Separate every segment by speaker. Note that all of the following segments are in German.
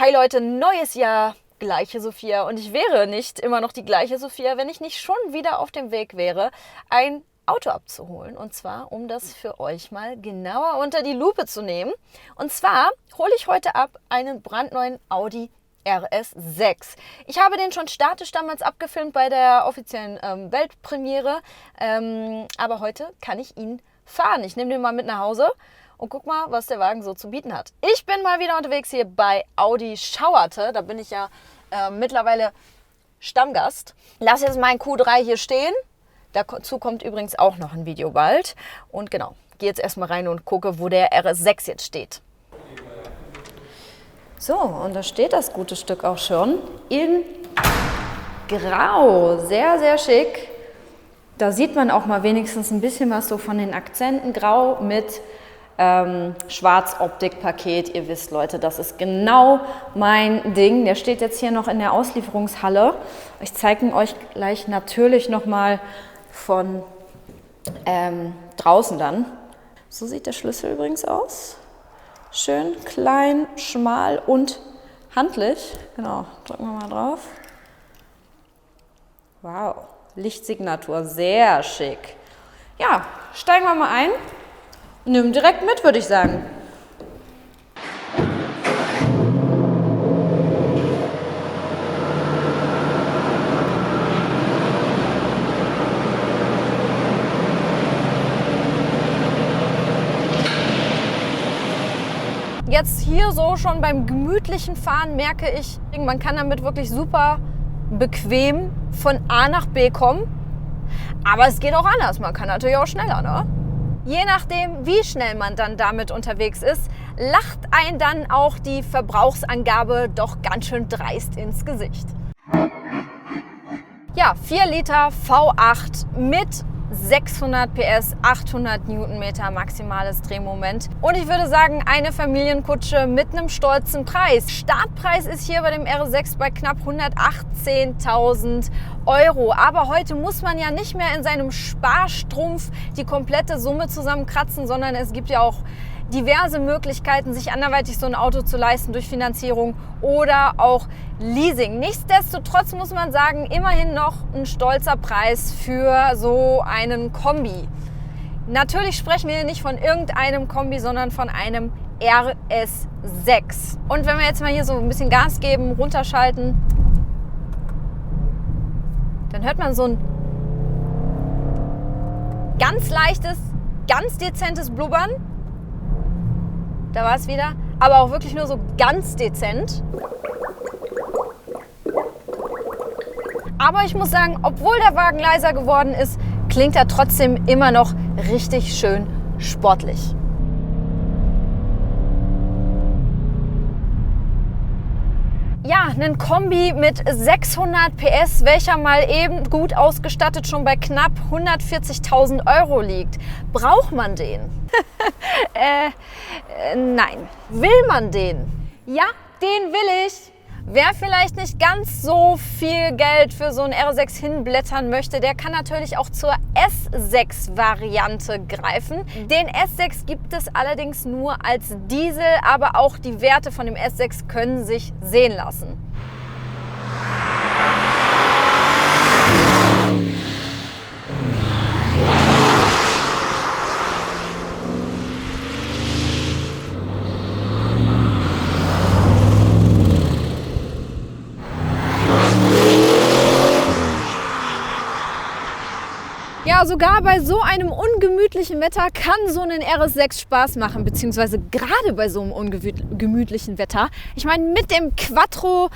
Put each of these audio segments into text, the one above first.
Speaker 1: Hi Leute, neues Jahr, gleiche Sophia. Und ich wäre nicht immer noch die gleiche Sophia, wenn ich nicht schon wieder auf dem Weg wäre, ein Auto abzuholen. Und zwar, um das für euch mal genauer unter die Lupe zu nehmen. Und zwar hole ich heute ab einen brandneuen Audi RS6. Ich habe den schon statisch damals abgefilmt bei der offiziellen Weltpremiere. Aber heute kann ich ihn fahren. Ich nehme den mal mit nach Hause. Und guck mal, was der Wagen so zu bieten hat. Ich bin mal wieder unterwegs hier bei Audi Schauerte. Da bin ich ja mittlerweile Stammgast. Lass jetzt meinen Q3 hier stehen. Dazu kommt übrigens auch noch ein Video bald. Und genau, gehe jetzt erstmal rein und gucke, wo der RS6 jetzt steht. So, und da steht das gute Stück auch schon in Grau. Sehr, sehr schick. Da sieht man auch mal wenigstens ein bisschen was so von den Akzenten. Grau mit Schwarzoptikpaket. Ihr wisst, Leute, das ist genau mein Ding. Der steht jetzt hier noch in der Auslieferungshalle. Ich zeige ihn euch gleich natürlich nochmal von draußen dann. So sieht der Schlüssel übrigens aus. Schön klein, schmal und handlich. Genau, drücken wir mal drauf. Wow, Lichtsignatur, sehr schick. Ja, steigen wir mal ein. Nimm direkt mit, würde ich sagen. Jetzt hier so schon beim gemütlichen Fahren merke ich, man kann damit wirklich super bequem von A nach B kommen. Aber es geht auch anders. Man kann natürlich auch schneller, ne? Je nachdem, wie schnell man dann damit unterwegs ist, lacht einen dann auch die Verbrauchsangabe doch ganz schön dreist ins Gesicht. Ja, 4 Liter V8 mit 600 PS, 800 Newtonmeter maximales Drehmoment. Und ich würde sagen, eine Familienkutsche mit einem stolzen Preis. Startpreis ist hier bei dem RS6 bei knapp 118.000 Euro. Aber heute muss man ja nicht mehr in seinem Sparstrumpf die komplette Summe zusammenkratzen, sondern es gibt ja auch diverse Möglichkeiten, sich anderweitig so ein Auto zu leisten durch Finanzierung oder auch Leasing. Nichtsdestotrotz muss man sagen, immerhin noch ein stolzer Preis für so einen Kombi. Natürlich sprechen wir nicht von irgendeinem Kombi, sondern von einem RS6. Und wenn wir jetzt mal hier so ein bisschen Gas geben, runterschalten, dann hört man so ein ganz leichtes, ganz dezentes Blubbern. Da war es wieder, aber auch wirklich nur so ganz dezent. Aber ich muss sagen, obwohl der Wagen leiser geworden ist, klingt er trotzdem immer noch richtig schön sportlich. Ja, ein Kombi mit 600 PS, welcher mal eben gut ausgestattet schon bei knapp 140.000 Euro liegt. Braucht man den? Nein. Will man den? Ja, den will ich. Wer vielleicht nicht ganz so viel Geld für so einen R6 hinblättern möchte, der kann natürlich auch zur S6-Variante greifen. Den S6 gibt es allerdings nur als Diesel, aber auch die Werte von dem S6 können sich sehen lassen. Ja, sogar bei so einem ungemütlichen Wetter kann so ein RS6 Spaß machen, beziehungsweise gerade bei so einem ungemütlichen Wetter. Ich meine, mit dem Quattro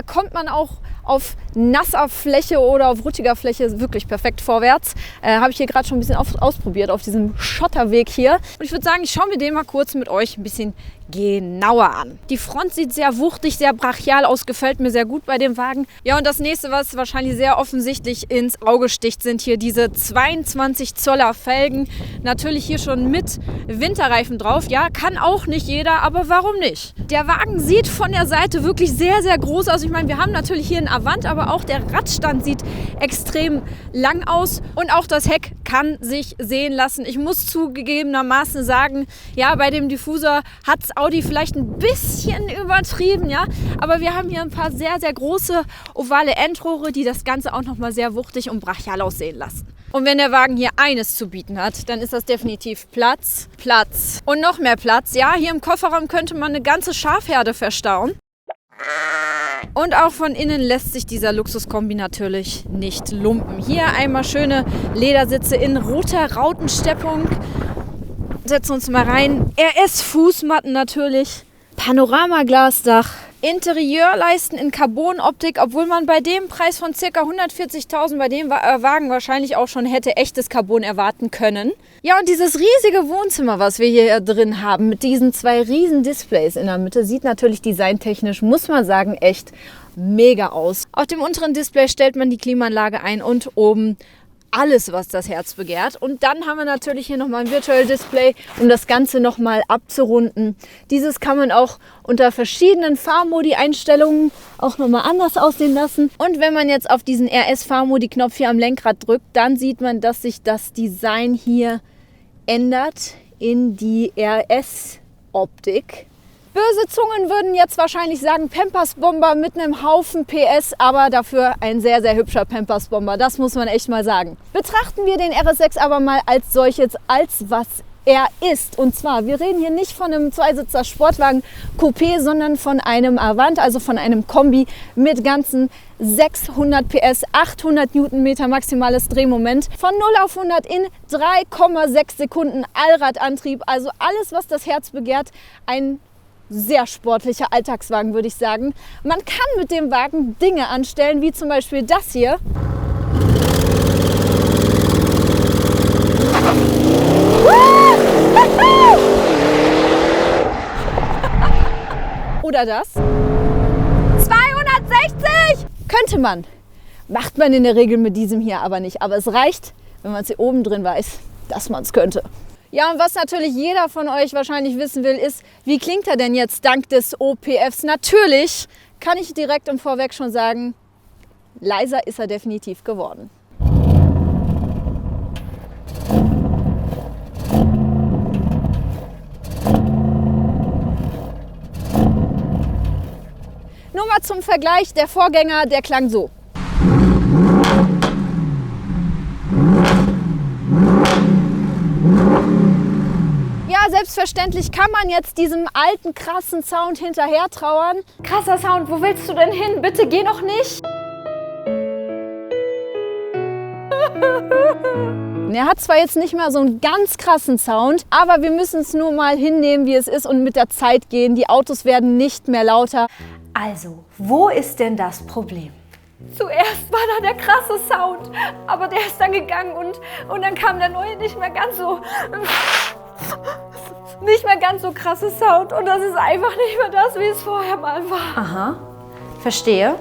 Speaker 1: kommt man auch auf nasser Fläche oder auf rutschiger Fläche wirklich perfekt vorwärts. Habe ich hier gerade schon ein bisschen ausprobiert auf diesem Schotterweg hier. Und ich würde sagen, ich schaue mir den mal kurz mit euch ein bisschen genauer an. Die Front sieht sehr wuchtig, sehr brachial aus, gefällt mir sehr gut bei dem Wagen. Ja, und das nächste, was wahrscheinlich sehr offensichtlich ins Auge sticht, sind hier diese 22 Zoller Felgen. Natürlich hier schon mit Winterreifen drauf. Ja, kann auch nicht jeder, aber warum nicht? Der Wagen sieht von der Seite wirklich sehr, sehr groß aus. Ich meine, wir haben natürlich hier einen Avant, aber auch der Radstand sieht extrem lang aus. Und auch das Heck kann sich sehen lassen. Ich muss zugegebenermaßen sagen, ja, bei dem Diffusor hat es Audi vielleicht ein bisschen übertrieben, ja, aber wir haben hier ein paar sehr, sehr große ovale Endrohre, die das Ganze auch nochmal sehr wuchtig und brachial aussehen lassen. Und wenn der Wagen hier eines zu bieten hat, dann ist das definitiv Platz, Platz und noch mehr Platz. Ja, hier im Kofferraum könnte man eine ganze Schafherde verstauen. Und auch von innen lässt sich dieser Luxuskombi natürlich nicht lumpen. Hier einmal schöne Ledersitze in roter Rautensteppung. Setzen uns mal rein. RS-Fußmatten natürlich. Panoramaglasdach. Interieurleisten in Carbon-Optik, obwohl man bei dem Preis von ca. 140.000 bei dem Wagen wahrscheinlich auch schon hätte echtes Carbon erwarten können. Ja, und dieses riesige Wohnzimmer, was wir hier drin haben, mit diesen 2 riesen Displays in der Mitte, sieht natürlich designtechnisch, muss man sagen, echt mega aus. Auf dem unteren Display stellt man die Klimaanlage ein und oben alles, was das Herz begehrt. Und dann haben wir natürlich hier nochmal ein Virtual Display, um das Ganze nochmal abzurunden. Dieses kann man auch unter verschiedenen Fahrmodi-Einstellungen auch nochmal anders aussehen lassen. Und wenn man jetzt auf diesen RS-Fahrmodi-Knopf hier am Lenkrad drückt, dann sieht man, dass sich das Design hier ändert in die RS-Optik. Böse Zungen würden jetzt wahrscheinlich sagen, Pampers-Bomber mit einem Haufen PS, aber dafür ein sehr, sehr hübscher Pampers-Bomber. Das muss man echt mal sagen. Betrachten wir den RS6 aber mal als solches, als was er ist. Und zwar, wir reden hier nicht von einem Zweisitzer Sportwagen Coupé, sondern von einem Avant, also von einem Kombi mit ganzen 600 PS, 800 Newtonmeter maximales Drehmoment. Von 0 auf 100 in 3,6 Sekunden Allradantrieb. Also alles, was das Herz begehrt. Ein sehr sportlicher Alltagswagen, würde ich sagen. Man kann mit dem Wagen Dinge anstellen, wie zum Beispiel das hier. Oder das. 260! Könnte man. Macht man in der Regel mit diesem hier aber nicht. Aber es reicht, wenn man es hier oben drin weiß, dass man es könnte. Ja, und was natürlich jeder von euch wahrscheinlich wissen will, ist, wie klingt er denn jetzt dank des OPFs? Natürlich kann ich direkt im Vorweg schon sagen, leiser ist er definitiv geworden. Nur mal zum Vergleich, der Vorgänger, der klang so. Ja, selbstverständlich kann man jetzt diesem alten, krassen Sound hinterher trauern. Krasser Sound, wo willst du denn hin? Bitte geh noch nicht. Er hat zwar jetzt nicht mehr so einen ganz krassen Sound, aber wir müssen es nur mal hinnehmen, wie es ist und mit der Zeit gehen. Die Autos werden nicht mehr lauter.
Speaker 2: Also, wo ist denn das Problem?
Speaker 1: Zuerst war da der krasse Sound, aber der ist dann gegangen und dann kam der neue nicht mehr ganz so krasse Sound und das ist einfach nicht mehr das, wie es vorher mal war.
Speaker 2: Aha, verstehe.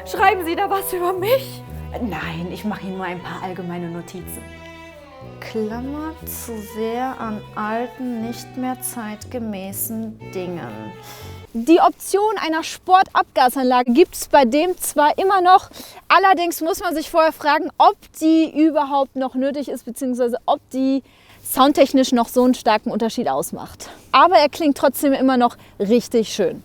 Speaker 1: Schreiben Sie da was über mich?
Speaker 2: Nein, ich mache Ihnen nur ein paar allgemeine Notizen.
Speaker 1: Klammer zu sehr an alten, nicht mehr zeitgemäßen Dingen. Die Option einer Sportabgasanlage gibt es bei dem zwar immer noch, allerdings muss man sich vorher fragen, ob die überhaupt noch nötig ist, beziehungsweise ob die soundtechnisch noch so einen starken Unterschied ausmacht. Aber er klingt trotzdem immer noch richtig schön.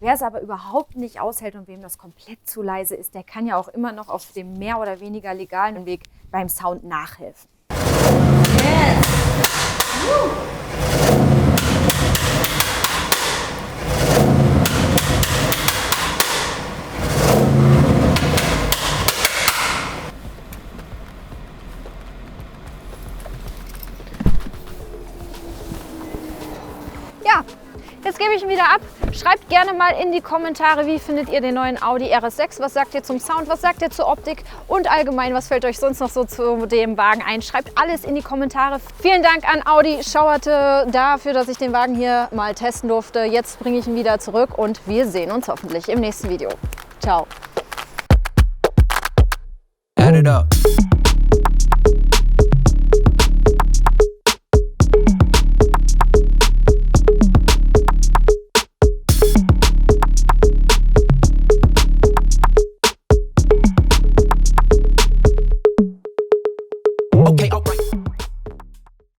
Speaker 2: Wer es aber überhaupt nicht aushält und wem das komplett zu leise ist, der kann ja auch immer noch auf dem mehr oder weniger legalen Weg beim Sound nachhelfen. Yes.
Speaker 1: Ja, jetzt gebe ich ihn wieder ab. Schreibt gerne mal in die Kommentare, wie findet ihr den neuen Audi RS6? Was sagt ihr zum Sound? Was sagt ihr zur Optik? Und allgemein, was fällt euch sonst noch so zu dem Wagen ein? Schreibt alles in die Kommentare. Vielen Dank an Audi Schauerte dafür, dass ich den Wagen hier mal testen durfte. Jetzt bringe ich ihn wieder zurück und wir sehen uns hoffentlich im nächsten Video. Ciao.
Speaker 3: Add it up.